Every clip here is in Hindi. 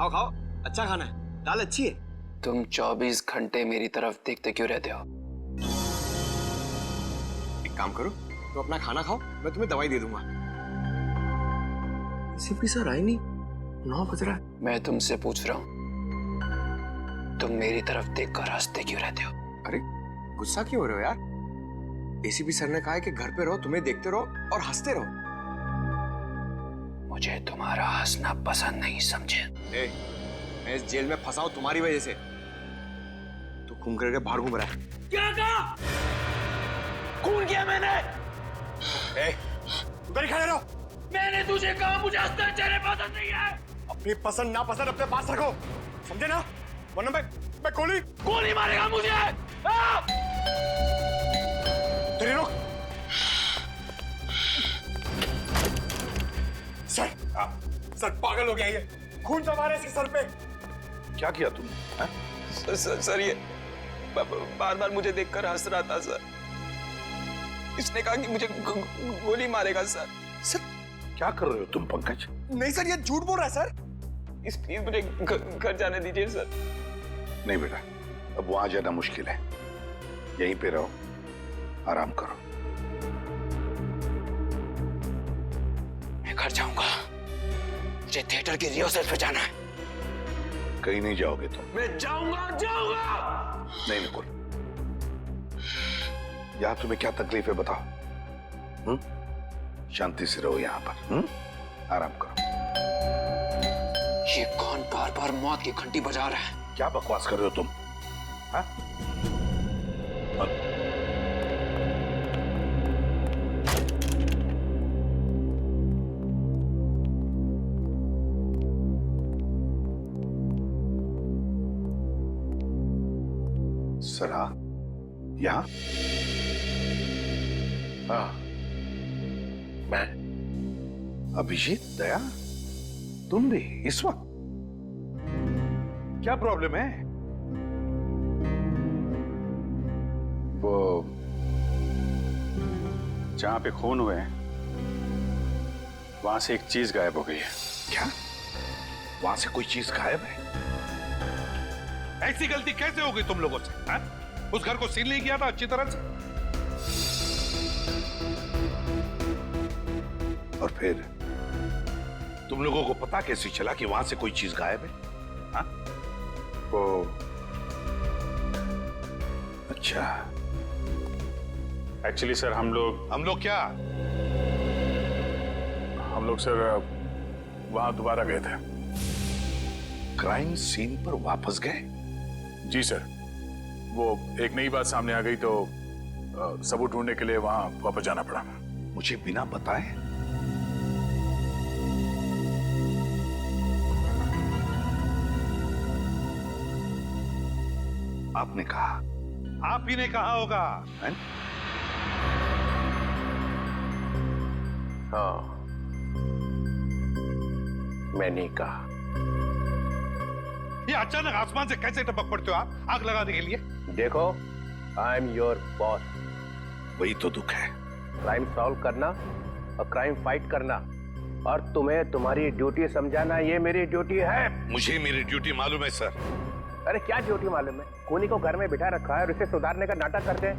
खाओ खाओ, अच्छा खाना है, दाल अच्छी है। तुम 24 घंटे मेरी तरफ देखते क्यों रहते हो? एक काम करो, तो अपना खाना खाओ, मैं तुम्हें दवाई दे दूंगा। एसीपी सर आए नहीं, 9 बज रहा है। मैं तुमसे पूछ रहा हूँ, तुम मेरी तरफ देखकर हंसते क्यों रहते हो? अरे गुस्सा क्यों हो रहे हो यार? एसीपी सर ने कहा है कि घर पे रहो, तुम्हें देखते रहो और हंसते रहो। मुझे तुम्हारा हंसना पसंद नहीं, समझे? मैं इस जेल में फंसा हूं तुम्हारी वजह से। तू घूम करके बाहर घूम रहा है। क्या कहा? खून किया मैंने। उधर ही खड़े रहो। मैंने तुझे कहा मुझे हंसना चेहरे पसंद नहीं है। अपनी पसंद ना पसंद अपने पास रखो, समझे ना? वरना मैं गोली मारेगा मुझे। तेरी रोक। सर पागल हो गया ये, खून जमा रहा है इसके सर पे। क्या किया तुमने? सर ये बार बार मुझे देखकर हंस रहा था सर। इसने कहा कि मुझे गोली मारेगा सर। सर क्या कर रहे हो तुम पंकज? नहीं सर, ये झूठ बोल रहा है सर। प्लीज मुझे घर जाने दीजिए सर। नहीं बेटा, अब वहां जाना मुश्किल है, यहीं पे रहो, आराम करो। मैं घर जाऊंगा, मुझे थिएटर की रिहर्सल पे जाना है। कहीं नहीं जाओगे तुम। मैं जाऊंगा। नहीं निकुल, यहां तुम्हें क्या तकलीफ है बताओ? शांति से रहो यहां पर, आराम करो। ये कौन बार बार मौत की घंटी बजा रहा है? क्या बकवास कर रहे हो तुम? हाँ? सरा, यहाँ? हाँ, मैं अभिजीत, दया, तुम भी इस वक्त? क्या प्रॉब्लम है? वो जहां पे खून हुए हैं वहां से एक चीज गायब हो गई है। क्या? वहां से कोई चीज गायब है? ऐसी गलती कैसे हो गई तुम लोगों से? हा? उस घर को सील नहीं किया था अच्छी तरह से? और फिर तुम लोगों को पता कैसे चला कि वहां से कोई चीज गायब है? हा? वो अच्छा, एक्चुअली सर हम लोग क्या? हम लोग सर वहां दोबारा गए थे। क्राइम सीन पर वापस गए? जी सर, वो एक नई बात सामने आ गई तो सबूत ढूंढने के लिए वहां वापस जाना पड़ा। मुझे बिना बताए? आपने कहा, आप ही ने कहा होगा, है? हाँ, मैंने कहा। ये अचानक आसमान से कैसे टपक पड़ते हो आप आग लगाने के लिए? देखो, आई एम योर बॉस। वही तो दुख है। क्राइम सॉल्व करना और क्राइम फाइट करना, और तुम्हें तुम्हारी ड्यूटी समझाना, ये मेरी ड्यूटी है। मुझे मेरी ड्यूटी मालूम है सर। अरे क्या ड्यूटी मालूम है? खूनी को घर में बिठा रखा है और उसे सुधारने का नाटक करते हैं।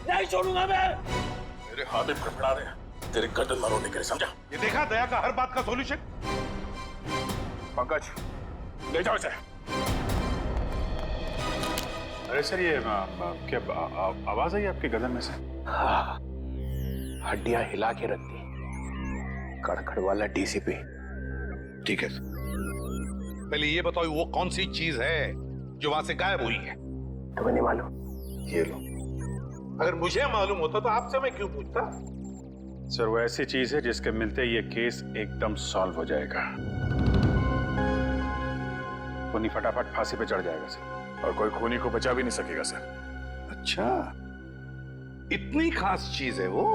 नहीं छोड़ूंगा मैं। मेरे हाथ में फड़फड़ा रहे हैं तेरे गर्दन मरोड़ने के लिए, समझा? ये देखा दया का हर बात का सॉल्यूशन? पंकज, ले जाओ इसे। अरे सर, ये क्या आवाज आई आपके गर्दन में से? हाँ, हड्डियां हिला के रख दी। कड़कड़ वाला डीसीपी। ठीक है, पहले ये बताओ वो कौन सी चीज है जो वहां से गायब हुई है? तुम्हें नहीं मालूम? ये लो। अगर मुझे मालूम होता तो आपसे मैं क्यों पूछता? सर, वो ऐसी चीज है जिसके मिलते ये केस एकदम सॉल्व हो जाएगा। खूनी फटाफट फांसी पे चढ़ जाएगा सर, और कोई खूनी को बचा भी नहीं सकेगा सर। अच्छा, इतनी खास चीज है वो?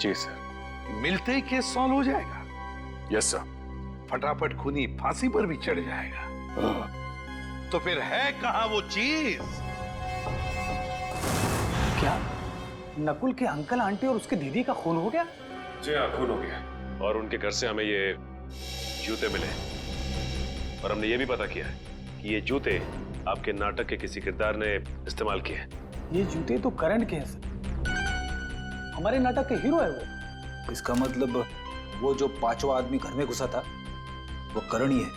जी सर। मिलते ही केस सॉल्व हो जाएगा? Yes sir. फटाफट खूनी फांसी पर भी चढ़ जाएगा। तो फिर है कहां वो चीज? नकुल के अंकल आंटी और उसके दीदी का खून हो गया? जी हाँ, खून हो गया। और उनके घर से हमें ये जूते मिले और हमने ये भी पता किया कि ये जूते आपके नाटक के किसी किरदार ने इस्तेमाल किए। ये जूते तो करण के हैं सर, हमारे नाटक के हीरो है वो। इसका मतलब वो जो पांचवा आदमी घर में घुसा था वो करण ही है।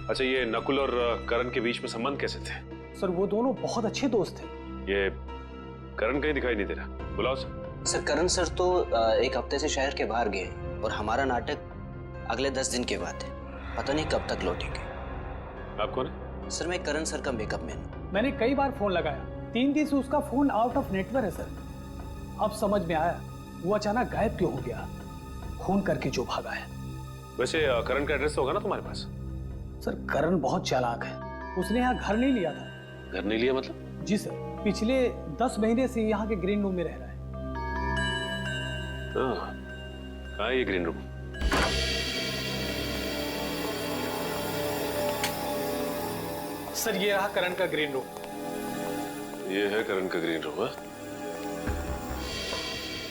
अच्छा, ये नकुल और करण के बीच में संबंध कैसे थे? सर वो दोनों बहुत अच्छे दोस्त थे। ये करण कहीं दिखाई नहीं दे रहा, बुलाओ सर। सर करण सर तो एक हफ्ते से शहर के बाहर गए और हमारा नाटक अगले 10 दिन के बाद है, पता नहीं कब तक लौटेंगे। आप कौन है? सर मैं करण सर का मेकअप मैन हूँ। मैंने कई बार फोन लगाया, 3 दिन से उसका फोन आउट ऑफ नेटवर्क है सर। अब समझ में आया वो अचानक गायब क्यों हो गया, खून करके जो भागा है। वैसे करण का एड्रेस होगा ना तुम्हारे पास? सर करण बहुत चालाक है, उसने यहाँ घर नहीं लिया था। घर नहीं लिया मतलब? जी सर, पिछले 10 महीने से यहाँ के ग्रीन रूम में रह रहा है। कहाँ है ये ग्रीन रूम? सर ये रहा करण का ग्रीन रूम। ये है करण का ग्रीन रूम।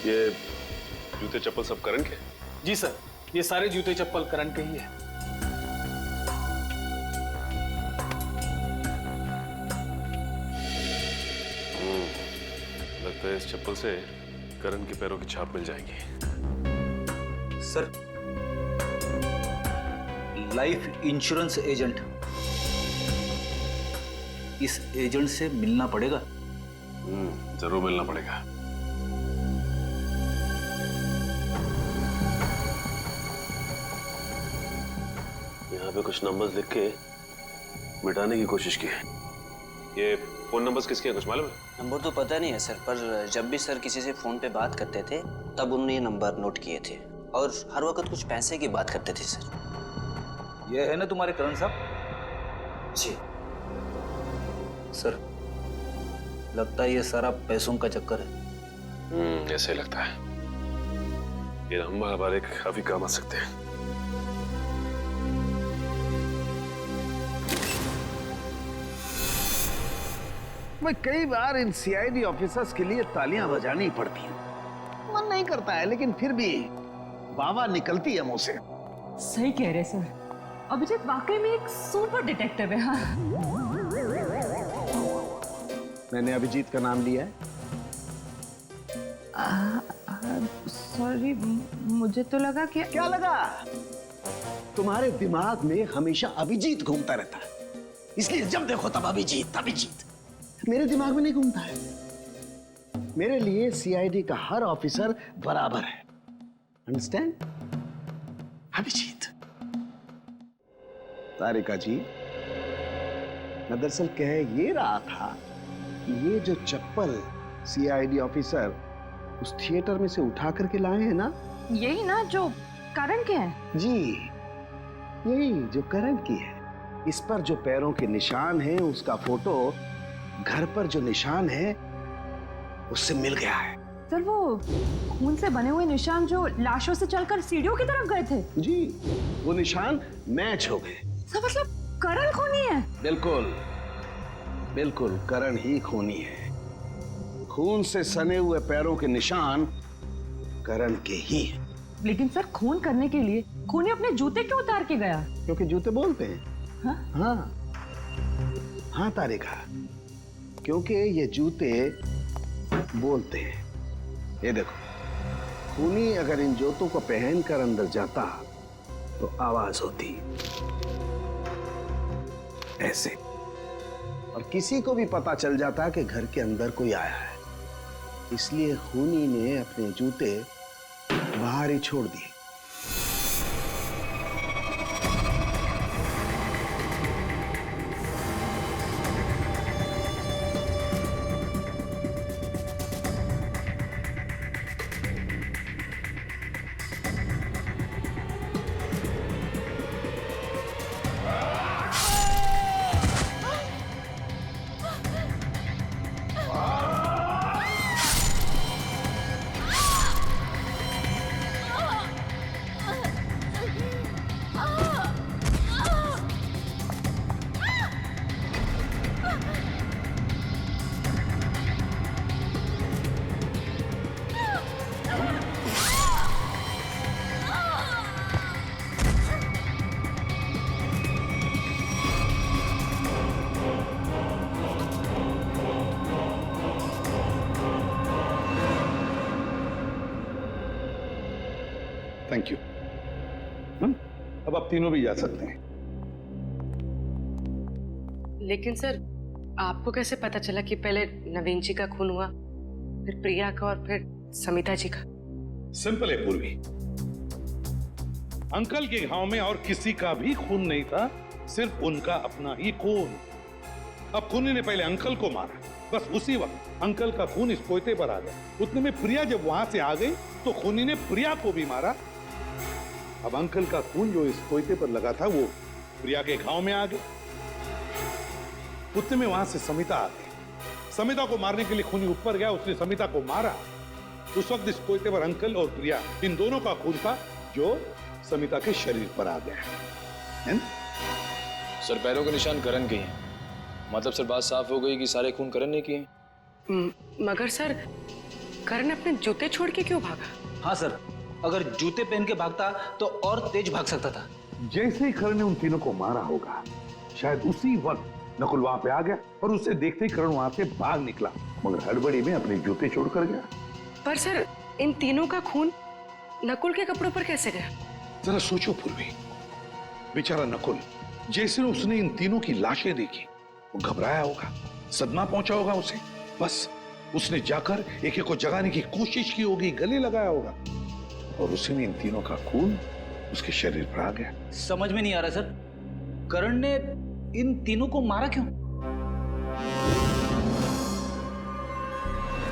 ये जूते चप्पल सब करण के? जी सर, ये सारे जूते चप्पल करण के ही है। लगता है इस चप्पल से करण के पैरों की छाप मिल जाएगी। सर, लाइफ इंश्योरेंस एजेंट, इस एजेंट से मिलना पड़ेगा। जरूर मिलना पड़ेगा। यहाँ पे कुछ नंबर्स लिख के मिटाने की कोशिश की है। ये फोन नंबर्स किसके हैं, कुछ मालूम है? नंबर तो पता नहीं है सर, पर जब भी सर किसी से फोन पे बात करते थे तब उन्होंने ये नंबर नोट किए थे और हर वक्त कुछ पैसे की बात करते थे सर। ये है ना तुम्हारे करण साहब? जी सर, लगता है ये सारा पैसों का चक्कर है। ऐसे ही लगता है। ये नंबर हमारे काफी काम आ सकते हैं। मैं कई बार इन सीआईडी ऑफिसर्स के लिए तालियां बजानी पड़ती हैं। मन नहीं करता है, लेकिन फिर भी वाह निकलती है मुंह से। सही कह रहे सर, अभिजीत वाकई में एक सुपर डिटेक्टिव है। हाँ, मैंने अभिजीत का नाम लिया है। सॉरी, मुझे तो लगा कि क्या लगा? तुम्हारे दिमाग में हमेशा अभिजीत घूमता रहता है, इसलिए जब देखो तब अभिजीत अभिजीत। मेरे दिमाग में नहीं घूमता है। मेरे लिए सीआईडी का हर ऑफिसर बराबर है। अंडरस्टैंड? अभिजीत। तारिका जी, मैं दरअसल कह ये रहा था कि ये जो चप्पल सीआईडी ऑफिसर उस थिएटर में से उठा करके लाए हैं ना, यही ना जो करण के हैं? जी, यही जो करण की है। इस पर जो पैरों के निशान हैं, उसका फोटो घर पर जो निशान है उससे मिल गया है। सर वो खून से बने हुए निशान जो लाशों से चलकर सीढ़ियों की तरफ गए थे? जी, वो निशान मैच हो गए। सर मतलब करण खूनी है? बिल्कुल बिल्कुल, करण ही खूनी है। खून से सने हुए पैरों के निशान करण के ही हैं। लेकिन सर खून करने के लिए खूनी अपने जूते क्यों उतार के गया? क्योंकि जूते बोलते हैं। हाँ? हाँ हाँ तारिका, क्योंकि ये जूते बोलते हैं। ये देखो, खूनी अगर इन जूतों को पहनकर अंदर जाता तो आवाज होती ऐसे, और किसी को भी पता चल जाता कि घर के अंदर कोई आया है। इसलिए खूनी ने अपने जूते बाहर ही छोड़ दिए। Thank you. अब आप तीनों भी जा सकते हैं। लेकिन सर, आपको कैसे पता चला कि पहले नवीन जी का खून हुआ, फिर प्रिया का और फिर समिता जी का? सिंपल है पूर्वी, अंकल के घाव में और किसी का भी खून नहीं था, सिर्फ उनका अपना ही खून। अब खूनी ने पहले अंकल को मारा, बस उसी वक्त अंकल का खून इस पोते पर आ गया। उतने में प्रिया जब वहां से आ गई तो खूनी ने प्रिया को भी मारा। अब अंकल का खून जो इस पोते पर लगा था वो प्रिया के घाव में आ गया। उतने में वहां से समिता आ गई। समिता को मारने के लिए खूनी ऊपर गया, उसने समिता को मारा। उस वक्त इस पोते पर अंकल और प्रिया इन दोनों का खून था जो समिता के शरीर पर आ गया है। सर पैरों के निशान करण के हैं, मतलब सर बात साफ हो गई कि सारे खून करण ने किए। मगर सर, करण अपने जूते छोड़ के क्यों भागा? हाँ सर, अगर जूते पहन के भागता तो और तेज भाग सकता था। जैसे ही करण ने उन तीनों को मारा होगा, शायद उसी वक्त नकुल वहां पे आ गया और उसे देखते ही करण वहां से भाग निकला, मगर हड़बड़ी में अपने जूते छोड़कर गया। पर सर, इन तीनों का खून नकुल के कपड़ों पर कैसे गया? जरा सोचो पूर्वी, बेचारा नकुल, जैसे उसने इन तीनों की लाशें देखी वो घबराया होगा, सदमा पहुंचा होगा उसे। बस उसने जाकर एक एक को जगाने की कोशिश की होगी, गले लगाया होगा, और उसी में इन तीनों का खून उसके शरीर पर आ गया। समझ में नहीं आ रहा सर, करण ने इन तीनों को मारा क्यों?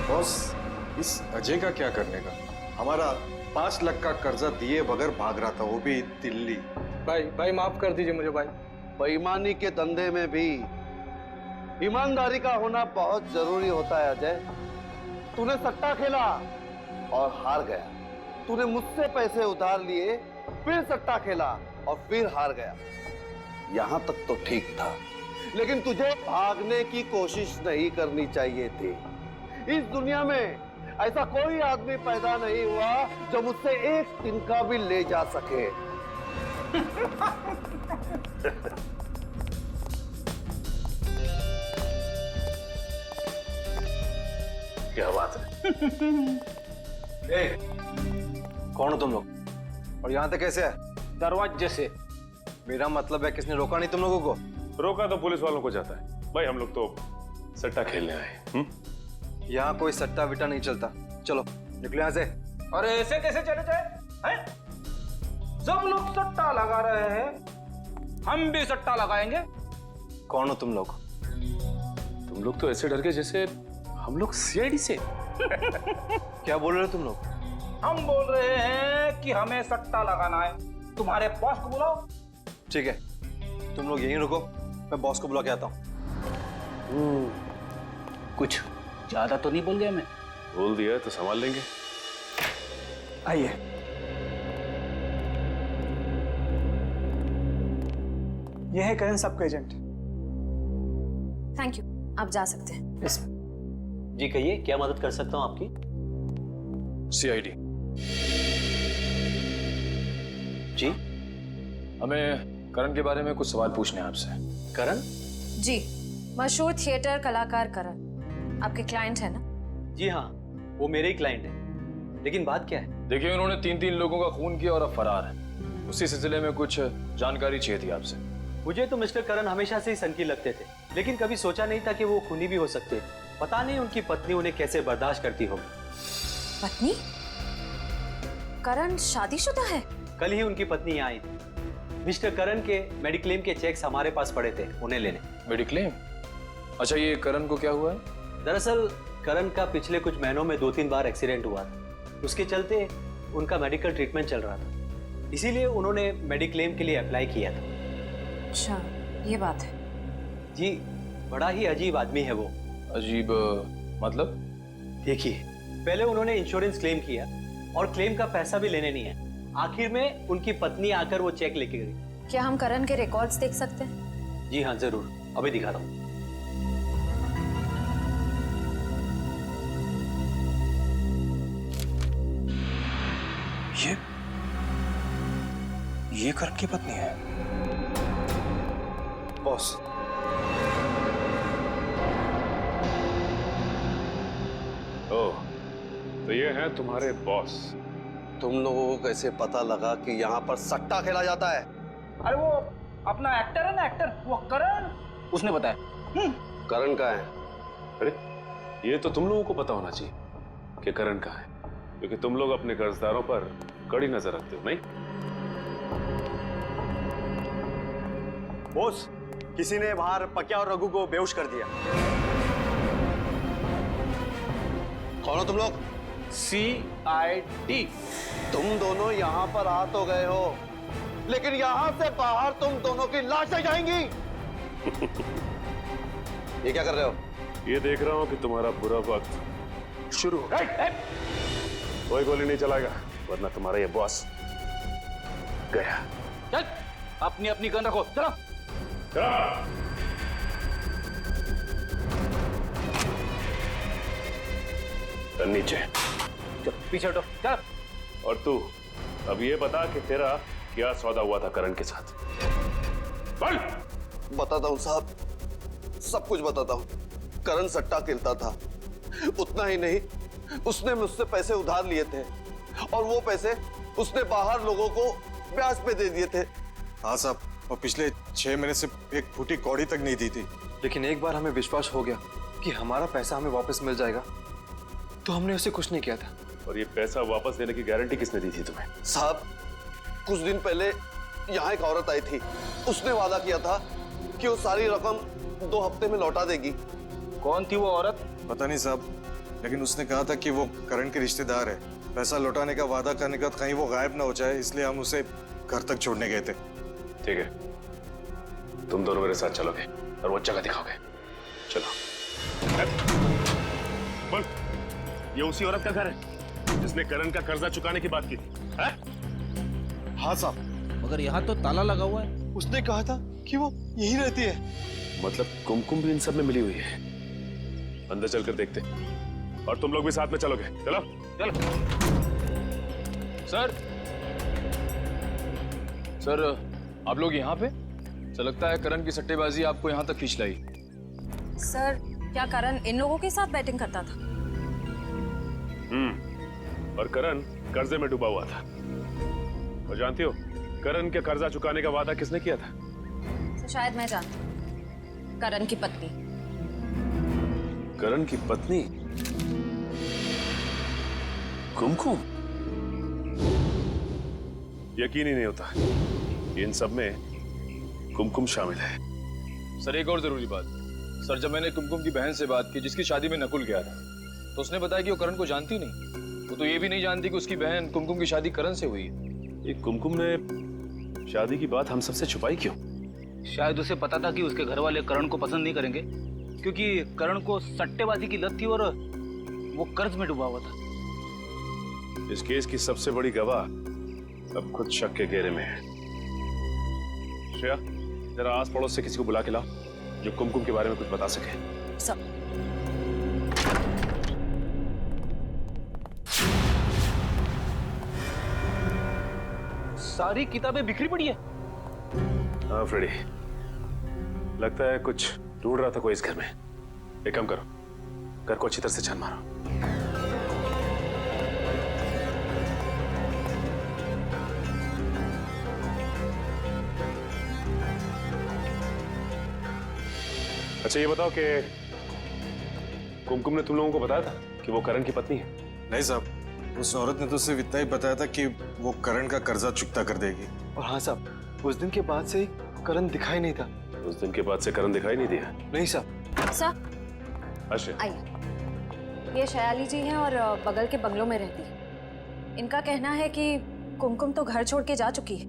बॉस, इस अजय का क्या करने का? हमारा 5 लाख का कर्जा दिए बगैर भाग रहा था, वो भी दिल्ली। भाई माफ कर दीजिए मुझे भाई। बेईमानी के धंधे में भी ईमानदारी का होना बहुत जरूरी होता है अजय। तूने सट्टा खेला और हार गया। तूने मुझसे पैसे उधार लिए, फिर सट्टा खेला और फिर हार गया। यहां तक तो ठीक था, लेकिन तुझे भागने की कोशिश नहीं करनी चाहिए थी। इस दुनिया में ऐसा कोई आदमी पैदा नहीं हुआ जो मुझसे एक तिनका भी ले जा सके। क्या बात है? कौन हो तुम लोग और यहाँ तक कैसे है? दरवाजे से। मेरा मतलब है किसने रोका नहीं तुम लोगों को? रोका तो पुलिस वालों को जाता है भाई, हम लोग तो सट्टा खेलने आए। यहाँ कोई सट्टा विट्टा नहीं चलता, चलो निकलो यहाँ से। अरे ऐसे कैसे चले जाए हैं? सब लोग सट्टा लगा रहे हैं, हम भी सट्टा लगाएंगे। कौन हो तुम लोग? तुम लोग तो ऐसे डर गए जैसे हम लोग सीआईडी से। क्या बोल रहे हो तुम लोग? हम बोल रहे हैं कि हमें सट्टा लगाना है। तुम्हारे बॉस को बुलाओ। ठीक है, तुम लोग यहीं रुको, मैं बॉस को बुला के आता हूँ। कुछ ज्यादा तो नहीं बोल गया मैं? बोल दिया तो संभाल लेंगे। आइए। यह है करण सबका एजेंट। थैंक यू, आप जा सकते हैं। यस। जी कहिए, क्या मदद कर सकता हूँ आपकी? सीआईडी जी, हमें करण के बारे में कुछ सवाल पूछने हैं आपसे। करण? जी, मशहूर थिएटर कलाकार करण आपके क्लाइंट है ना? जी हाँ, वो मेरे ही क्लाइंट है। लेकिन बात क्या है? देखिए, उन्होंने 3 लोगों का खून किया और अब फरार है। उसी सिलसिले में कुछ जानकारी चाहिए थी आपसे। मुझे तो मिस्टर करण हमेशा से ही सनकी लगते थे, लेकिन कभी सोचा नहीं था कि वो खूनी भी हो सकते। पता नहीं उनकी पत्नी उन्हें कैसे बर्दाश्त करती होगी। पत्नी? करण शादीशुदा है? कल ही उनकी पत्नी यहाँ आई थी। मिस्टर करण के मेडिक्लेम के चेक्स हमारे पास पड़े थे, उन्हें लेने। मेडिक्लेम? अच्छा, ये करण को क्या हुआ है? दरअसल करण का पिछले कुछ महीनों में 2-3 बार एक्सीडेंट हुआ था। उसके चलते उनका मेडिकल ट्रीटमेंट चल रहा था, इसीलिए उन्होंने मेडिक्लेम के लिए अप्लाई किया था। अच्छा, ये बात है। जी, बड़ा ही अजीब आदमी है वो। अजीब मतलब? देखिए, पहले उन्होंने इंश्योरेंस क्लेम किया और क्लेम का पैसा भी लेने नहीं है। आखिर में उनकी पत्नी आकर वो चेक लेके गई। क्या हम करण के रिकॉर्ड्स देख सकते हैं? जी हाँ, जरूर, अभी दिखाता हूँ। ये करण की पत्नी है? बॉस, ओह, तो ये हैं तुम्हारे बॉस। तुम लोगों को कैसे पता लगा कि यहाँ पर सट्टा खेला जाता है? अरे वो अपना एक्टर है ना, एक्टर, वो करण, उसने बताया। करण का है? अरे ये तो तुम लोगों को पता होना चाहिए कि करण कहाँ है, क्योंकि तुम लोग अपने कर्जदारों पर कड़ी नजर रखते हो, नहीं? बॉस, किसी ने बाहर पक्या और रघु को बेहोश कर दिया। कौन हो तुम लोग? CID। तुम दोनों यहाँ पर आ तो गए हो, लेकिन यहाँ से बाहर तुम दोनों की लाशें जाएंगी। ये क्या कर रहे हो? ये देख रहा हूं कि तुम्हारा बुरा वक्त शुरू हो गया। कोई गोली नहीं चलाएगा, वरना तुम्हारा ये बॉस गया। चल, अपनी अपनी गन रखो, चलो। चल नीचे, चल पीछे हटो, चल। और तू अब ये बता कि तेरा क्या सौदा हुआ था करण के साथ? बोल। बताता हूँ साहब, सब कुछ बताता हूँ। करण सट्टा खेलता था, उतना ही नहीं, उसने मुझसे पैसे उधार लिए थे और वो पैसे उसने बाहर लोगों को ब्याज पे दे दिए थे। हाँ साहब, और पिछले 6 महीने से एक फूटी कौड़ी तक नहीं दी थी। लेकिन एक बार हमें विश्वास हो गया कि हमारा पैसा हमें वापस मिल जाएगा, तो हमने उसे कुछ नहीं किया था। और ये पैसा वापस देने की गारंटी किसने दी थी तुम्हें? साहब, कुछ दिन पहले यहाँ एक औरत आई थी, उसने वादा किया था कि वो सारी रकम 2 हफ्ते में लौटा देगी। कौन थी वो औरत? पता नहीं साहब, लेकिन उसने कहा था कि वो करण के रिश्तेदार है। पैसा लौटाने का वादा करने के बाद कहीं वो गायब ना हो जाए, इसलिए हम उसे घर तक छोड़ने गए थे। ठीक है, तुम दोनों मेरे साथ चलोगे और वो जगह दिखाओगे। चलो। बोल, ये उसी औरत का घर है जिसने करण का कर्जा चुकाने की बात की थी? हाँ साहब। मगर यहाँ तो ताला लगा हुआ है। उसने कहा था कि वो यहीं रहती है। मतलब कुमकुम भी इन सब में मिली हुई है। अंदर चलकर देखते, और तुम लोग भी साथ में चलोगे। चलो चलो। सर, आप लोग यहाँ पे? तो लगता है करण की सट्टेबाजी आपको यहाँ तक खींच लाई। सर, क्या करण इन लोगों के साथ बैटिंग करता था? और करण कर्जे में डूबा हुआ था। और जानती हो करण के कर्जा चुकाने का वादा किसने किया था? तो शायद मैं जानती हूँ, करण की पत्नी। करण की पत्नी कुमकुम? यकीन ही नहीं होता इन सब में कुमकुम शामिल है। सर, एक और जरूरी बात। सर, जब मैंने कुमकुम की बहन से बात की जिसकी शादी में नकुल गया था, तो उसने बताया कि वो करण को जानती नहीं। वो तो ये भी नहीं जानती कि उसकी बहन कुमकुम की शादी करण से हुई है। ये कुमकुम ने शादी की बात हम सबसे छुपाई क्यों? शायद उसे पता था कि उसके घर वाले करण को पसंद नहीं करेंगे, क्योंकि करण को सट्टेबाजी की लत थी और वो कर्ज में डूबा हुआ था। इस केस की सबसे बड़ी गवाह अब खुद शक के घेरे में है। श्रेया, जरा आस पड़ोस से किसी को बुला के लाओ जो कुमकुम के बारे में कुछ बता सके। सब सारी किताबें बिखरी पड़ी है। हाँ फ्रेडी, लगता है कुछ ढूंढ रहा था कोई इस घर में। एक काम करो, घर को अच्छी तरह से छान मारो। अच्छा ये बताओ कि कुमकुम ने तुम लोगों को बताया था कि वो करण की पत्नी है? नहीं साहब, उस औरत ने तो सिर्फ इतना ही बताया था कि वो करण का कर्जा चुकता कर देगी। और हाँ साहब, उस दिन के बाद से ही करण दिखाई नहीं था। उस दिन के बाद से करण दिखाई नहीं दिया? नहीं साहब। सर, अच्छा, आइए। ये शयाली जी हैं और बगल के बंगलों में रहती है। इनका कहना है कि कुमकुम तो घर छोड़ के जा चुकी है।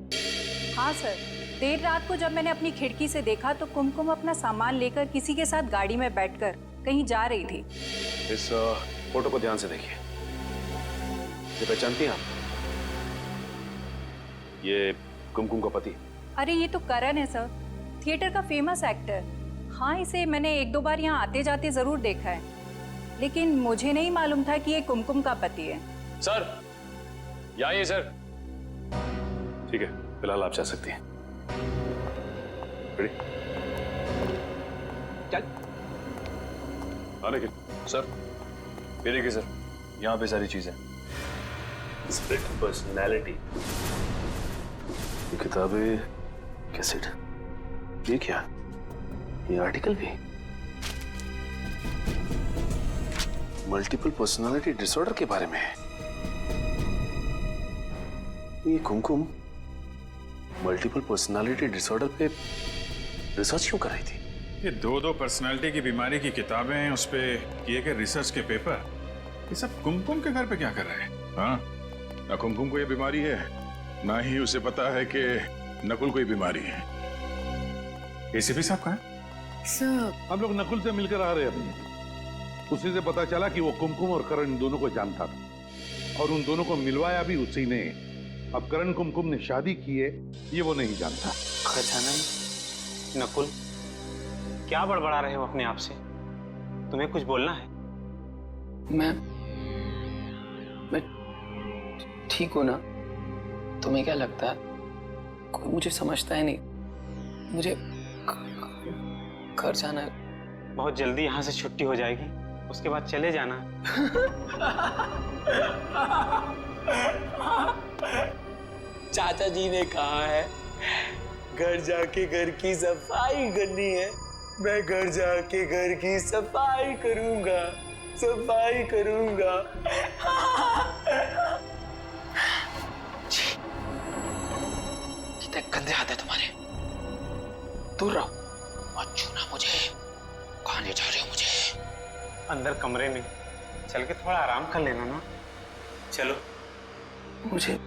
हाँ सर, देर रात को जब मैंने अपनी खिड़की से देखा तो कुमकुम अपना सामान लेकर किसी के साथ गाड़ी में बैठकर कहीं जा रही थी। इस फोटो को ध्यान से देखिए। ये पहचानती हैं आप? ये कुमकुम का पति। अरे ये तो करण है सर, थिएटर का फेमस एक्टर। हाँ, इसे मैंने 1-2 बार यहाँ आते जाते जरूर देखा है, लेकिन मुझे नहीं मालूम था कि ये कुमकुम का पति है। सर, यहाँ आइए सर। ठीक है, फिलहाल आप जा सकती हैं। रेडी? चल। आने के। सर, ये देखिए सर, यहाँ पे सारी चीजें। Split personality. ये किताबें, कैसेट, ये क्या? ये आर्टिकल भी मल्टीपल पर्सनालिटी डिसऑर्डर के बारे में है। ये कुमकुम मल्टीपल पर्सनालिटी डिसऑर्डर पे रिसर्च क्यों कर रही थी? ये दो पर्सनालिटी की बीमारी की किताबें हैं, उस पे किए गए रिसर्च के पेपर, ये सब कुमकुम के घर पे क्या कर रहे हैं? हाँ, ना कुमकुम को ये बीमारी है, ना ही उसे पता है कि नकुल को ये बीमारी है। एसीपी साहब कहाँ हैं? सर, हम लोग नकुल से मिलकर आ रहे हैं अभी। उसी से पता चला कि वो कुमकुम और करण इन दोनों को जानता था और उन दोनों को मिलवाया भी उसी ने। अब करण कुमकुम ने शादी की है ये वो नहीं जानता। खजानन, नकुल, क्या बड़बड़ा रहे हो अपने आप से? तुम्हें कुछ बोलना है? मैं ठीक हूं ना? तुम्हें क्या लगता है कोई मुझे समझता है नहीं? मुझे घर जाना है। बहुत जल्दी यहाँ से छुट्टी हो जाएगी, उसके बाद चले जाना। चाचा जी ने कहा है घर जाके घर की सफाई करनी है। मैं घर जाके घर की सफाई करूंगा, सफाई करूंगा। कितने गंदे हाथ है तुम्हारे, दूर रहो, मत छूना मुझे। कहाँ ले जा रहे हो मुझे? अंदर कमरे में चल के थोड़ा आराम कर लेना ना। चलो। मुझे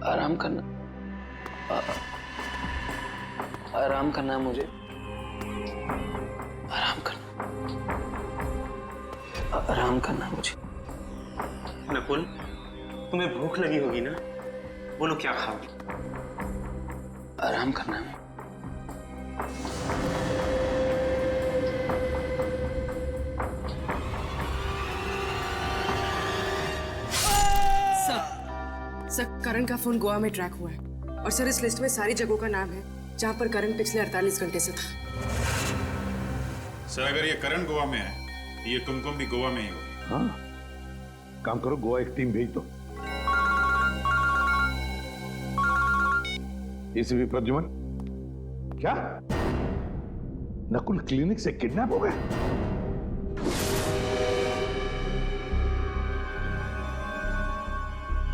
आराम करना, आराम करना है मुझे, आराम करना, आराम करना है मुझे। नकुल, तुम्हें भूख लगी होगी ना? बोलो क्या खाओगे? आराम करना है। सर, करण का फोन गोवा में ट्रैक हुआ है और सर इस लिस्ट में सारी जगहों का नाम है जहां पर करण पिछले 48 घंटे से था। सर अगर ये करण गोवा में है, ये कुमकुम भी गोवा में ही होगी। हाँ, काम करो, गोवा एक टीम भेज दो। एसीपी प्रद्युमन, क्या नकुल क्लिनिक से किडनैप हो गए?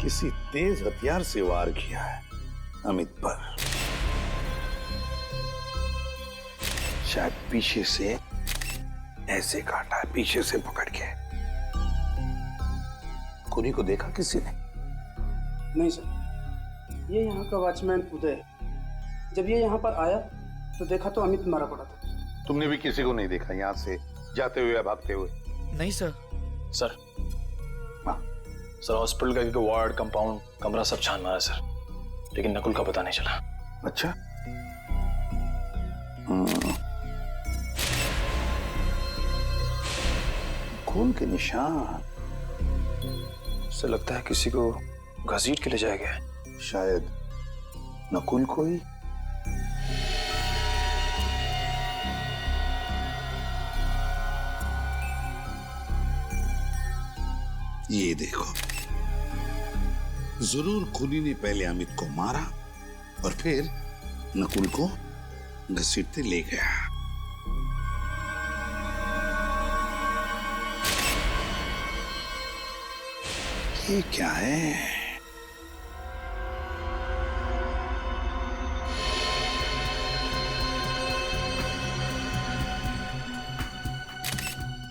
किसी तेज हथियार से वार किया है अमित पर। शायद पीछे से ऐसे काटा है, पीछे से पकड़ के। खूनी को देखा किसी ने? नहीं सर, ये यहाँ का वॉचमैन उदय है। जब ये यहाँ पर आया तो देखा तो अमित मारा पड़ा था। तुमने भी किसी को नहीं देखा यहाँ से जाते हुए या भागते हुए? नहीं सर। सर हॉस्पिटल का एक वार्ड, कंपाउंड, कमरा सब छान मारा सर, लेकिन नकुल का पता नहीं चला। अच्छा, खून के निशान। सर लगता है किसी को घसीट के ले जाया गया है। शायद नकुल को ही। ये देखो, जरूर खूनी ने पहले अमित को मारा और फिर नकुल को घसीटते ले गया। ये क्या है?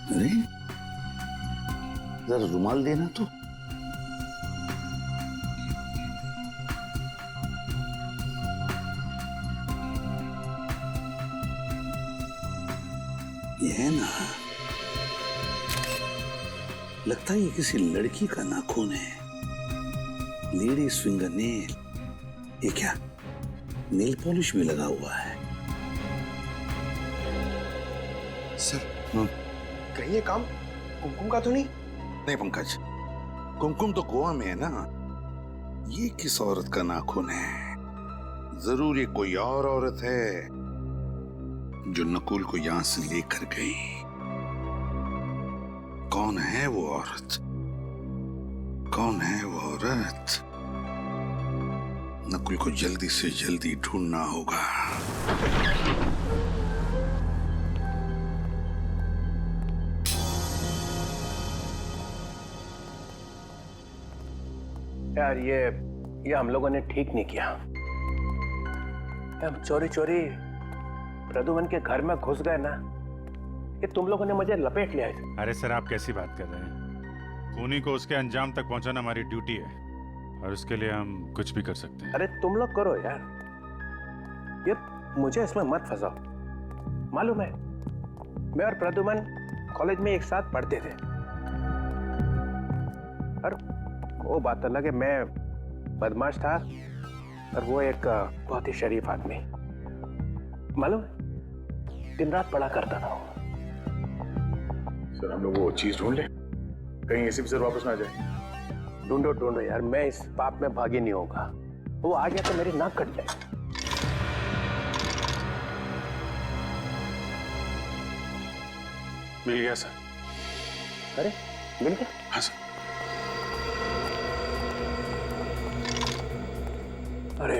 अरे जरा रुमाल देना तो। ये है ना, लगता है ये किसी लड़की का नाखून है। Ladies finger nail. ये क्या, नेल पॉलिश भी लगा हुआ है? सर कहीं ये काम कुमकुम का तो नहीं? नहीं पंकज, कुमकुम तो गोवा में है ना। ये किस औरत का नाखून है? जरूर ये कोई और औरत है जो नकुल को यहां से लेकर गई। कौन कौन है वो औरत? कौन है वो औरत? नकुल को जल्दी से जल्दी ढूंढना होगा। यार ये हम लोगों ने ठीक नहीं किया। हम चोरी चोरी प्रदुमन के घर में घुस गए ना, ये तुम लोगों ने मुझे लपेट लिया है। अरे सर, आप कैसी बात कर रहे हैं? खूनी को उसके अंजाम तक पहुंचाना हमारी ड्यूटी है और उसके लिए हम कुछ भी कर सकते हैं। अरे तुम लोग करो यार, ये मुझे इसमें मत फंसाओ। मालूम है, मैं और प्रदुमन कॉलेज में एक साथ पढ़ते थे, और वो बात अलग है, मैं बदमाश था और वो एक बहुत ही शरीफ आदमी। मालूम, दिन रात पढ़ा करता था। सर, हम लोग वो चीज ढूंढ लें, कहीं ऐसे भी सर वापस ना आ जाए। ढूंढो ढूंढो यार, मैं इस पाप में भागी नहीं होगा। वो आ गया तो मेरी नाक कट जाए। मिल गया सर। अरे मिल गया? हाँ सर। अरे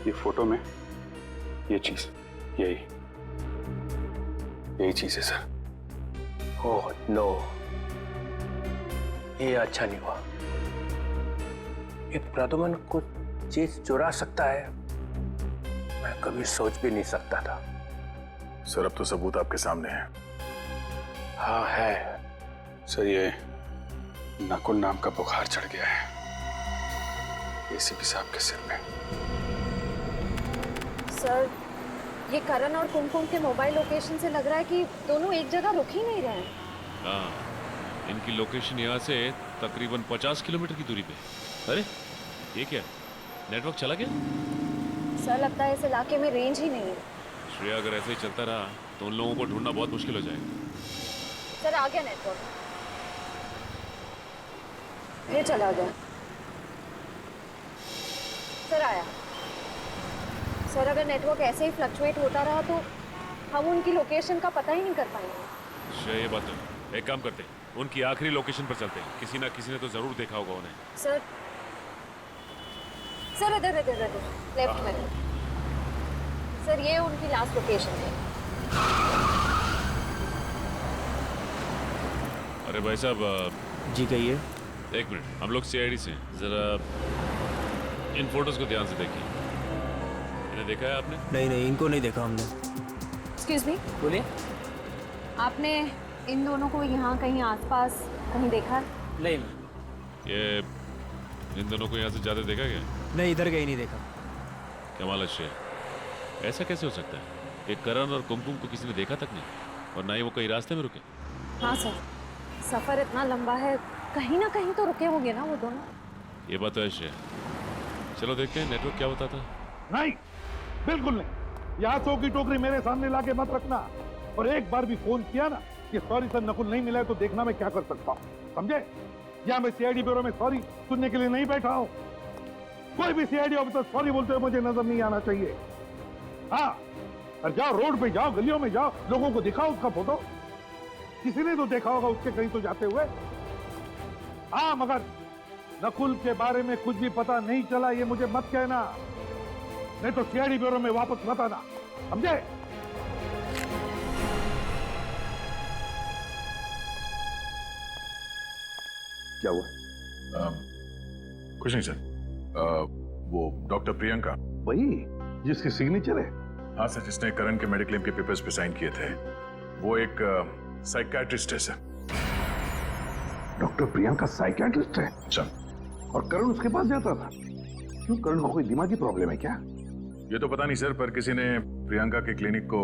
ये फोटो में ये चीज, यही चीज है सर। ओह नो, ये अच्छा नहीं हुआ। ये प्रदुमन कुछ चीज चुरा सकता है, मैं कभी सोच भी नहीं सकता था। सर, अब तो सबूत आपके सामने है। हाँ है सर। ये नकुल नाम का बुखार चढ़ गया है एसीपी साहब के सिर में। सर, ये करण और कुमकुम के मोबाइल लोकेशन से लग रहा है कि दोनों एक जगह रुक ही नहीं रहे हैं। हाँ, इनकी लोकेशन यहाँ से तकरीबन 50 किलोमीटर की दूरी पे। अरे ये क्या, नेटवर्क चला गया? सर, लगता है इस इलाके में रेंज ही नहीं है। श्रेया, अगर ऐसे ही चलता रहा तो उन लोगों को ढूंढना बहुत मुश्किल हो जाएगा। सर, आ गया नेटवर्क, ये चला गया। सर आया। सर, अगर नेटवर्क ऐसे ही फ्लक्चुएट होता रहा तो हम उनकी लोकेशन का पता ही नहीं कर पाएंगे। श्रेया, ये बात है, एक काम करते हैं, उनकी आखिरी लोकेशन पर चलते हैं। किसी ना किसी ने तो जरूर देखा होगा उन्हें। सर, सर इधर इधर इधर लेफ्ट में। सर, ये उनकी लास्ट लोकेशन है। अरे भाई साहब। जी कहिए। एक मिनट, हम लोग सीआईडी से हैं, जरा इन फोटोज को ध्यान से देखिए। इन्हें देखा है आपने? नहीं, इनको नहीं देखा हमने। एक्सक्यूज मी, बोलिए। आपने इन दोनों को यहाँ कहीं आसपास कहीं देखा है? नहीं। ये इन दोनों को यहाँ से ज्यादा देखा क्या? नहीं, इधर कहीं नहीं देखा। कमाल है, ऐसा कैसे हो सकता है? एक करण और कुमकुम को किसी ने देखा तक नहीं, और ना ही वो कहीं रास्ते में रुके। हाँ सर, सफर इतना लंबा है, कहीं ना कहीं तो रुके होंगे ना वो दोनों। ये बात तो है। चलो देखते हैं नेटवर्क क्या बताता है। नहीं, बिल्कुल नहीं। यहाँ 100 की टोकरी मेरे सामने लाके मत रखना। और एक बार भी फोन किया ना कि सॉरी सर नकुल नहीं मिला है, तो देखना मैं क्या कर सकता हूँ, समझे? या मैं सीआईडी ब्यूरो में सॉरी सुनने के लिए नहीं बैठा हूँ। कोई भी सीआईडी ऑफिसर सॉरी बोलते हुए मुझे नजर नहीं आना चाहिए। हाँ, और जाओ, रोड पे जाओ, गलियों में जाओ, लोगों को दिखाओ उसका फोटो। किसी ने तो देखा होगा उसके कहीं तो जाते हुए। हाँ, मगर नकुल के बारे में कुछ भी पता नहीं चला ये मुझे मत कहना, नहीं तो सीआईडी ब्यूरो में वापस मत आना, समझे? क्या हुआ? कुछ नहीं सर। वो डॉक्टर प्रियंका, वही जिसकी सिग्नेचर है? हाँ सर, जिसने करण के मेडिक्लेम के पेपर्स पे साइन किए थे। वो एक साइकियाट्रिस्ट है सर। डॉक्टर प्रियंका साइकियाट्रिस्ट है? सर। और करण उसके पास जाता था? क्यों, करण को कोई दिमागी प्रॉब्लम है क्या? ये तो पता नहीं सर, पर किसी ने प्रियंका के क्लिनिक को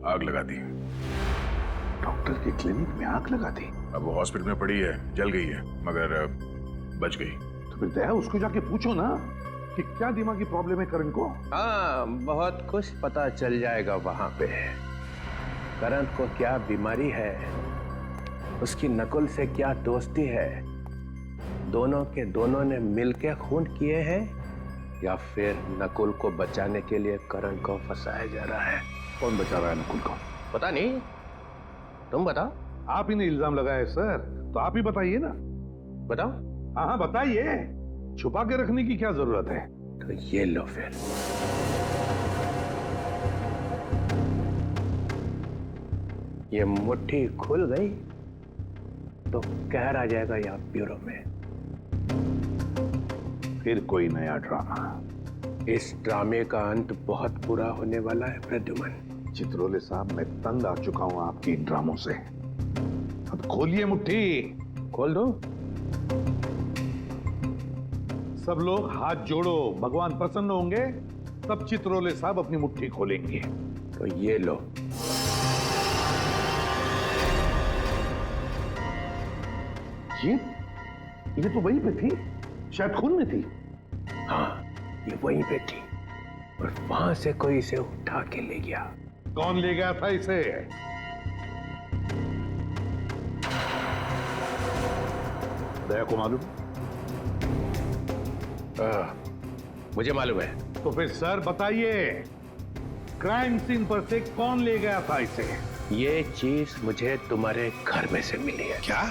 आग लगा दी। डॉक्टर के क्लिनिक में आग लगा दी? अब वो हॉस्पिटल में पड़ी है, जल गई है, मगर बच गई। तो फिर दया उसको जाके पूछो ना कि क्या दिमागी प्रॉब्लम है करण को। हाँ, बहुत कुछ पता चल जाएगा वहां पे। करण को क्या बीमारी है, उसकी नकुल से क्या दोस्ती है, दोनों के दोनों ने मिलकर खून किए हैं, या फिर नकुल को बचाने के लिए करण को फंसाया जा रहा है। कौन बचा रहा है नकुल को? पता नहीं, तुम बताओ। आप ही ने इल्जाम लगाया सर, तो आप ही बताइए ना। बताओ। हाँ हाँ बताइए, छुपा के रखने की क्या जरूरत है? तो ये लो फिर। ये मुट्ठी खुल गई तो कहर आ जाएगा यहाँ ब्यूरो में। फिर कोई नया ड्रामा? इस ड्रामे का अंत बहुत बुरा होने वाला है प्रद्युमन। चित्रोले साहब, मैं तंग आ चुका हूं आपकी इन ड्रामों से। अब खोलिए मुट्ठी। खोल दो। सब लोग हाथ जोड़ो, भगवान प्रसन्न होंगे तब चित्रोले साहब अपनी मुट्ठी खोलेंगे। तो ये लो। ये तो वहीं पे थी, शायद खून में थी। हाँ, ये वहीं पे थी और वहां से कोई इसे उठा के ले गया। कौन ले गया था इसे? दया को मालूम? मुझे मालूम है। तो फिर सर बताइए, क्राइम सीन पर से कौन ले गया था इसे? ये चीज मुझे तुम्हारे घर में से मिली है। क्या?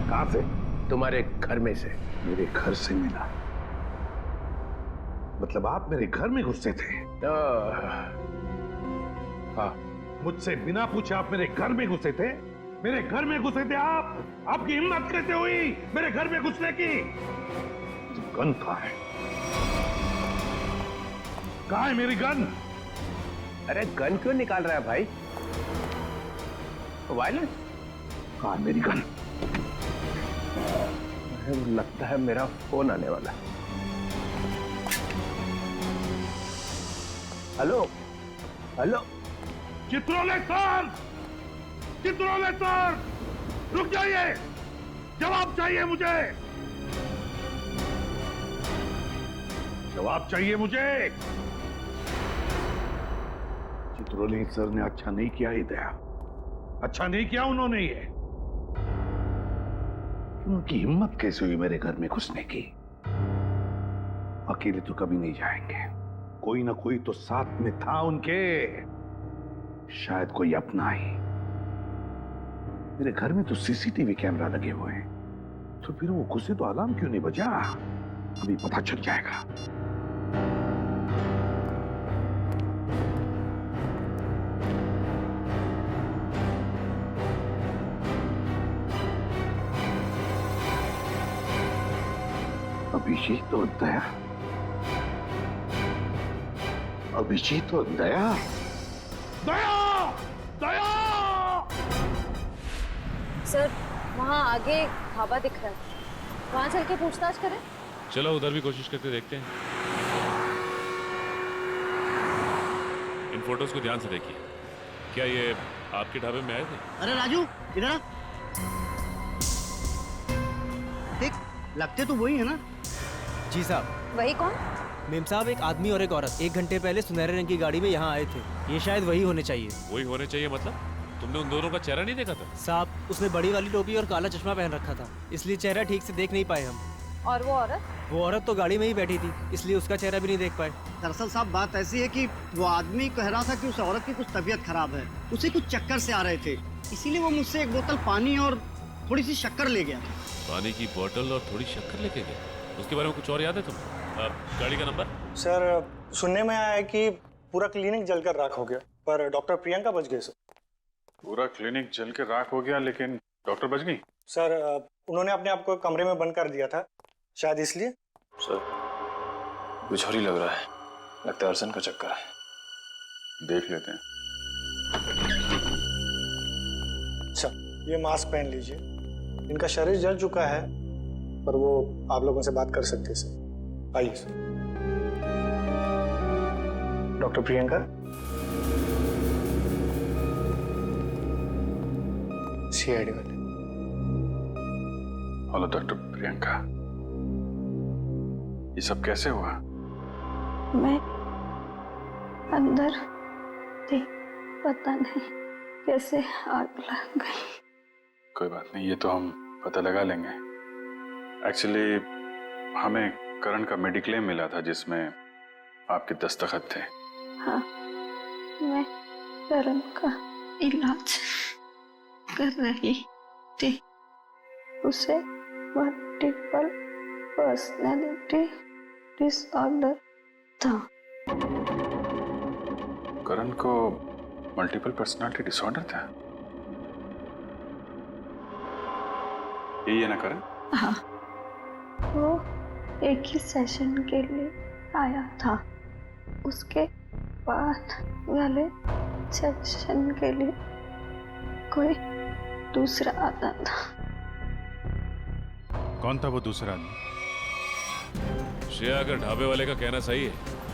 कहां से? तुम्हारे घर में से। मेरे घर से मिला? मतलब आप मेरे घर में घुसे थे? हाँ। मुझसे बिना पूछे आप मेरे घर में घुसे थे? मेरे घर में घुसे थे आप? आपकी हिम्मत कैसे हुई मेरे घर में घुसने की? गन कहाँ है? कहाँ है मेरी गन? अरे गन क्यों निकाल रहा है भाई? वायलेंस? कहाँ है मेरी गन? लगता है मेरा फोन आने वाला है। Hello hello. Chitrole sir, Chitrole sir, रुक जाइए, जवाब चाहिए मुझे, जवाब चाहिए मुझे। चित्रोले सर ने अच्छा नहीं किया ही दया, अच्छा नहीं किया उन्होंने ये। उनकी हिम्मत कैसे हुई मेरे घर में घुसने की? अकेले तो कभी नहीं जाएंगे, कोई ना कोई तो साथ में था उनके, शायद कोई अपना ही। मेरे घर में तो सीसीटीवी कैमरा लगे हुए हैं, तो फिर वो घुसे तो अलार्म क्यों नहीं बजा? अभी पता चल जाएगा। अभिजीत और दया, अभिजीत और दया, दया, दया! सर, वहाँ आगे ढाबा दिख रहा है, वहाँ चल के पूछताछ करें? चलो उधर भी कोशिश करके देखते हैं। इन फोटोज को ध्यान से देखिए। क्या ये आपके ढाबे में आए थे? अरे राजू, इधर आ। देख, लगते तो वही है ना? जी साहब। वही कौन? मेम साहब, एक आदमी और एक औरत 1 घंटे पहले सुनहरे रंग की गाड़ी में यहाँ आए थे। ये शायद वही होने चाहिए। वही होने चाहिए मतलब? तुमने उन दोनों का चेहरा नहीं देखा था? साहब, उसने बड़ी वाली टोपी और काला चश्मा पहन रखा था, इसलिए चेहरा ठीक से देख नहीं पाए हम। और वो औरत? वो औरत तो गाड़ी में ही बैठी थी, इसलिए उसका चेहरा भी नहीं देख पाए। दरअसल साहब बात ऐसी है कि वो आदमी कह रहा था कि उस औरत की कुछ तबीयत खराब है, उसे कुछ चक्कर से आ रहे थे, इसीलिए वो मुझसे 1 बोतल पानी और थोड़ी सी शक्कर ले गया। पानी की बोतल और थोड़ी शक्कर लेके गए? उसके बारे में कुछ और याद है तुम्हें? गाड़ी का नंबर? सर, सुनने में आया है कि पूरा क्लिनिक जलकर राख हो गया, पर डॉक्टर प्रियंका बच गए। सर, पूरा क्लिनिक जल के राख हो गया लेकिन डॉक्टर बच गई? सर, उन्होंने अपने आप को कमरे में बंद कर दिया था, शायद इसलिए। सर, कुछ और ही लग रहा है, लगता है अर्सन का चक्कर है। देख लेते हैं। अच्छा, ये मास्क पहन लीजिए। इनका शरीर जल चुका है, पर वो आप लोगों से बात कर सकते हैं। सर, आइए सर। डॉक्टर प्रियंका, सीआईडी वाले। हेलो डॉक्टर प्रियंका, ये सब कैसे हुआ? मैं अंदर थी, पता नहीं कैसे आग लग गई। कोई बात नहीं, ये तो हम पता लगा लेंगे। एक्चुअली हमें करण का मेडिक्लेम मिला था जिसमें आपके दस्तखत थे। हाँ। मैं करण का इलाज कर रही थी। उसे मल्टीपल पर्सनैलिटी डिसऑर्डर था। करण को मल्टीपल पर्सनालिटी डिसऑर्डर था? यही है ना करण? हाँ, वो एक ही सेशन के लिए आया था। उसके बाद वाले सेशन के लिए कोई दूसरा आता था। कौन था वो दूसरा आदमी? श्रेया, अगर ढाबे वाले का कहना सही है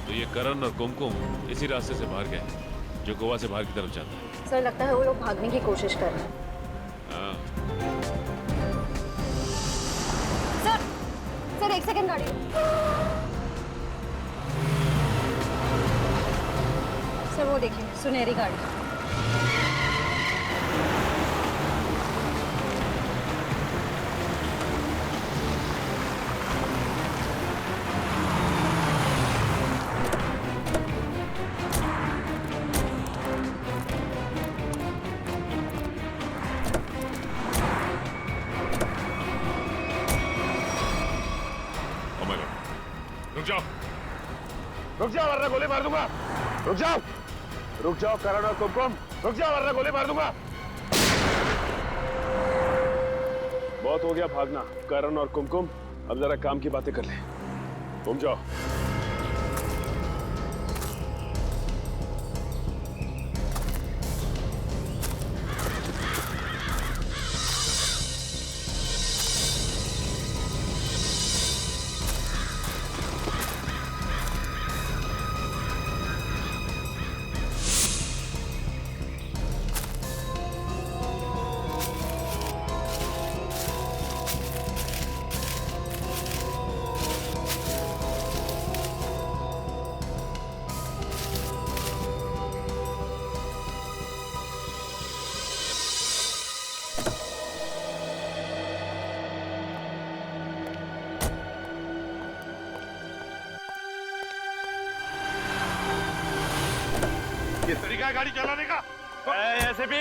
तो ये करण और कुमकुम इसी रास्ते से बाहर गए जो गोवा से बाहर की तरफ जाता है। सर लगता है वो लोग भागने की कोशिश कर रहे हैं। हाँ। सर एक सेकंड गाड़ी। सर वो देखिए सुनहरी गाड़ी। रुक जाओ वरना गोली मार दूंगा। रुक जाओ, रुक जाओ करण और कुमकुम, रुक जाओ वरना गोली मार दूंगा। बहुत हो गया भागना। करण और कुमकुम, अब जरा काम की बातें कर ले। घूम जाओ। ये तरीका है गाड़ी चलाने का? ऐसे भी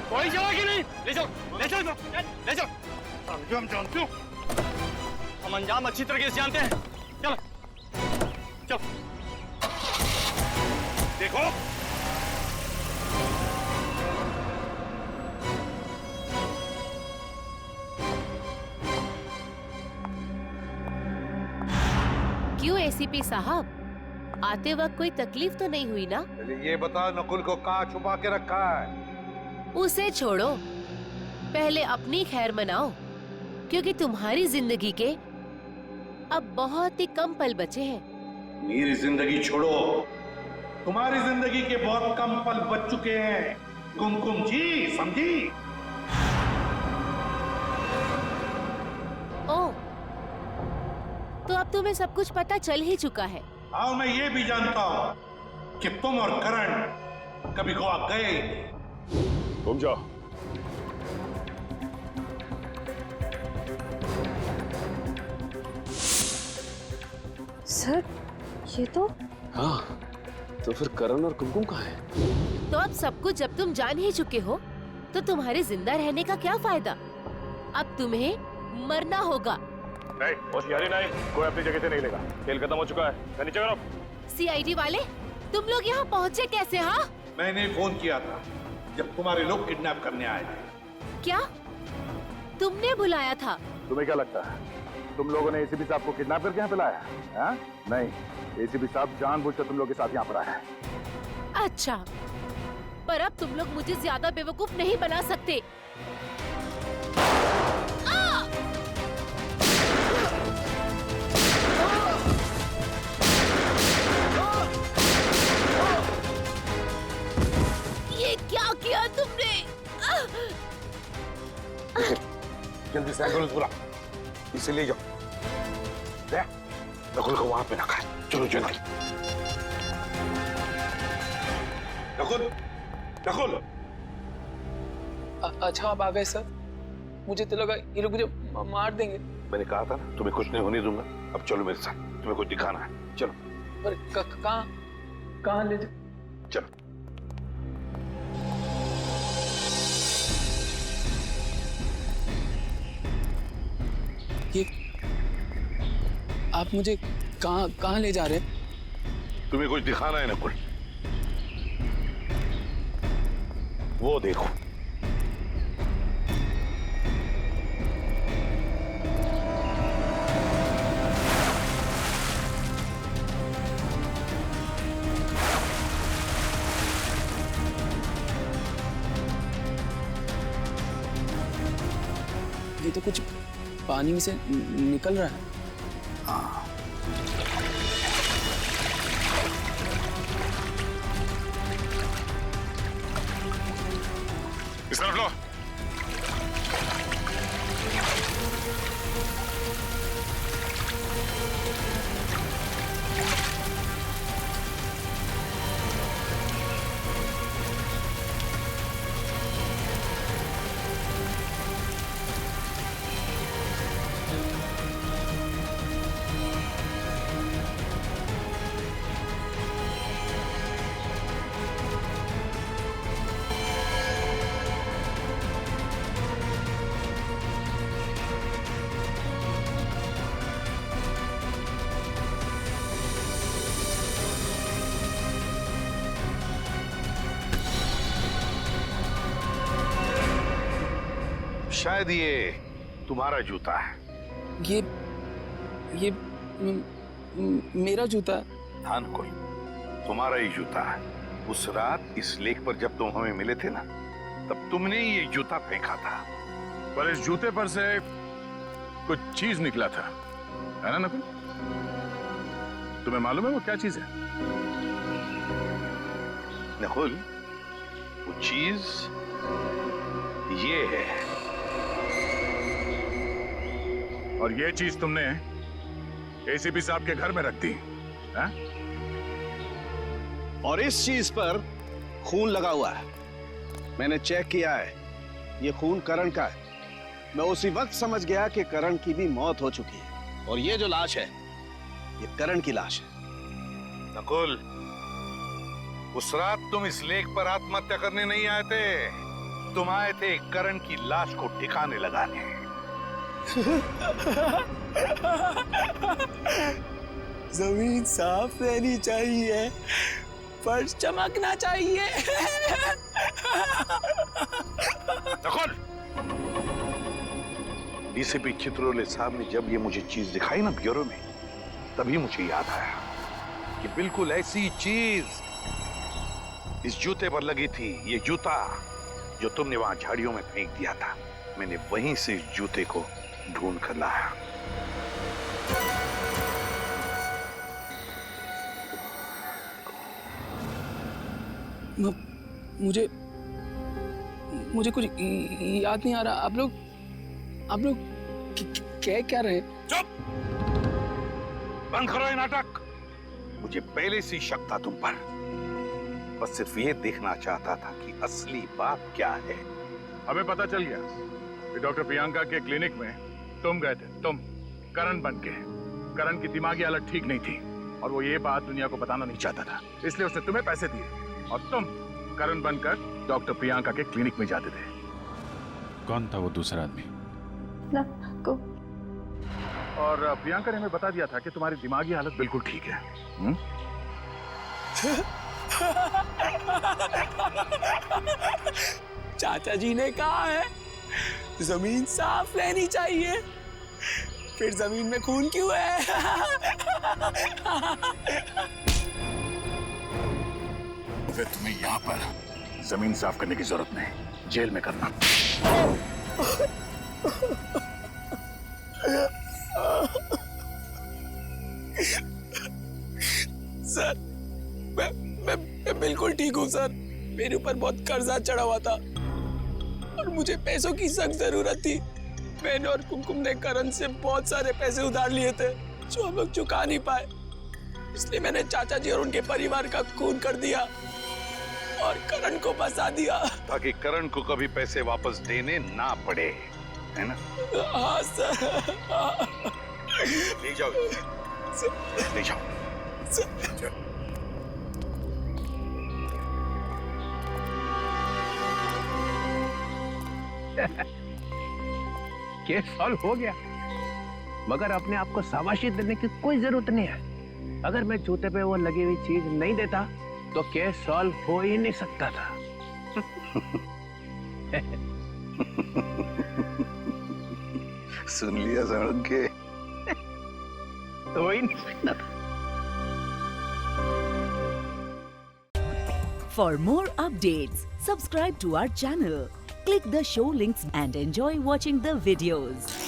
कोई चलाएगी नहीं। ले जाओ, ले जाओ, ले जाओ। हम जानते हो, हम अंजाम अच्छी तरीके से जानते हैं। चलो चलो देखो क्यों एसीपी साहब, आते वक्त कोई तकलीफ तो नहीं हुई ना? ये बता, नकुल को कहाँ छुपा के रखा है? उसे छोड़ो, पहले अपनी खैर मनाओ, क्योंकि तुम्हारी जिंदगी के अब बहुत ही कम पल बचे हैं। मेरी जिंदगी छोड़ो, तुम्हारी जिंदगी के बहुत कम पल बच चुके हैं कुमकुम जी, समझी? ओ, तो अब तुम्हें सब कुछ पता चल ही चुका है। हाँ, मैं ये भी जानता हूँ कि तुम और करण कभी गोवा गए ही नहीं। घूम जाओ। सर ये तो हाँ, तो फिर करण और कुमकुम कहाँ हैं? तो अब सब कुछ जब तुम जान ही चुके हो, तो तुम्हारे जिंदा रहने का क्या फायदा? अब तुम्हें मरना होगा। नहीं, होशियारी नहीं, कोई अपनी जगह से नहीं लेगा। खेल खत्म हो चुका है, नीचे करो। सीआईडी वाले, तुम लोग यहाँ पहुँचे कैसे? हाँ, मैंने फोन किया था जब तुम्हारे लोग किडनैप करने आए थे। क्या तुमने बुलाया था? तुम्हें क्या लगता है तुम लोगों ने एसीपी साहब को किडनैप करके यहाँ पे लाया है? नहीं, एसीपी साहब जानबूझकर तुम लोग के साथ यहाँ पर आया है। अच्छा, पर अब तुम लोग मुझे ज्यादा बेवकूफ नहीं बना सकते। ये क्या किया तुमने? जल्दी से एम्बुलेंस बुला, इसे ले जाओ। नकुल को वहां पे रखा है। चलो जल्दी। नकुल, नकुल। अच्छा आप आ गए सर, मुझे तो लगा ये लोग मुझे मार देंगे। मैंने कहा था ना, तुम्हें कुछ नहीं होने दूंगा। अब चलो मेरे साथ, तुम्हें कुछ दिखाना है। चलो। पर कहाँ ले चलो। ये आप मुझे कहाँ ले जा रहे हैं? तुम्हें कुछ दिखाना है नकुल? वो देखो। ये तो कुछ पानी में से निकल रहा है। हाँ। इस तरफ लो। शायद ये तुम्हारा जूता है। ये मेरा जूता? हाँ नकुल, तुम्हारा ही जूता है। उस रात इस लेक पर जब तुम हमें मिले थे ना, तब तुमने ये जूता फेंका था। पर इस जूते पर से कुछ चीज निकला था, है ना नकुल? तुम्हें मालूम है वो क्या चीज है? नकुल, वो चीज ये है। और ये चीज तुमने एसीपी साहब के घर में रख दी, है? और इस चीज पर खून लगा हुआ है। मैंने चेक किया है, ये खून करण का है। मैं उसी वक्त समझ गया कि करण की भी मौत हो चुकी है। और ये जो लाश है, ये करण की लाश है। नकुल, उस रात तुम इस लेक पर आत्महत्या करने नहीं आए थे, तुम आए थे करण की लाश को ठिकाने लगाने। जमीन साफ रहनी चाहिए, फर्श चमकना चाहिए। नकुल, डीसीपी चित्रोले साहब ने जब ये मुझे चीज दिखाई ना ब्यूरो में, तभी मुझे याद आया कि बिल्कुल ऐसी चीज इस जूते पर लगी थी। ये जूता जो तुमने वहां झाड़ियों में फेंक दिया था, मैंने वहीं से इस जूते को ढूंढ कर लाया। मुझे कुछ याद नहीं आ रहा। आप लोग क्या रहे? चुप! बंद करो ये नाटक। मुझे पहले से शक था तुम पर। बस सिर्फ ये देखना चाहता था कि असली बात क्या है। हमें पता चल गया कि डॉक्टर प्रियंका के क्लिनिक में तुम गए थे, तुम करण बन के। करण की दिमागी हालत ठीक नहीं थी और वो ये बात दुनिया को बताना नहीं चाहता था, इसलिए उसने तुम्हें पैसे दिए और तुम करण बनकर डॉक्टर प्रियंका के क्लिनिक में जाते थे। कौन था वो दूसरा आदमी? और प्रियंका ने हमें बता दिया था कि तुम्हारी दिमागी हालत बिल्कुल ठीक है। चाचा जी ने कहा है जमीन साफ रहनी चाहिए, फिर जमीन में खून क्यों है? फिर तुम्हें यहाँ पर जमीन साफ करने की जरूरत नहीं, जेल में करना। सर, मैं बिल्कुल ठीक हूँ सर। मेरे ऊपर बहुत कर्जा चढ़ा हुआ था और मुझे पैसों की सख्त जरूरत थी। मैंने और कुमकुम ने करण से बहुत सारे पैसे उधार लिए थे जो हम लोग चुका नहीं पाए, इसलिए मैंने चाचा जी और उनके परिवार का खून कर दिया और करण को फंसा दिया ताकि करण को कभी पैसे वापस देने ना पड़े, है ना? हाँ सर। ले जाओ, ले जाओ। केस सॉल्व हो गया। मगर अपने आप को शाबाशी देने की कोई जरूरत नहीं है। अगर मैं जूते पे वो लगी हुई चीज नहीं देता तो केस सॉल्व हो ही नहीं सकता था। सुन लिया सड़क के हो ही नहीं सकता था। For more updates, subscribe to our channel, click the show links and enjoy watching the videos.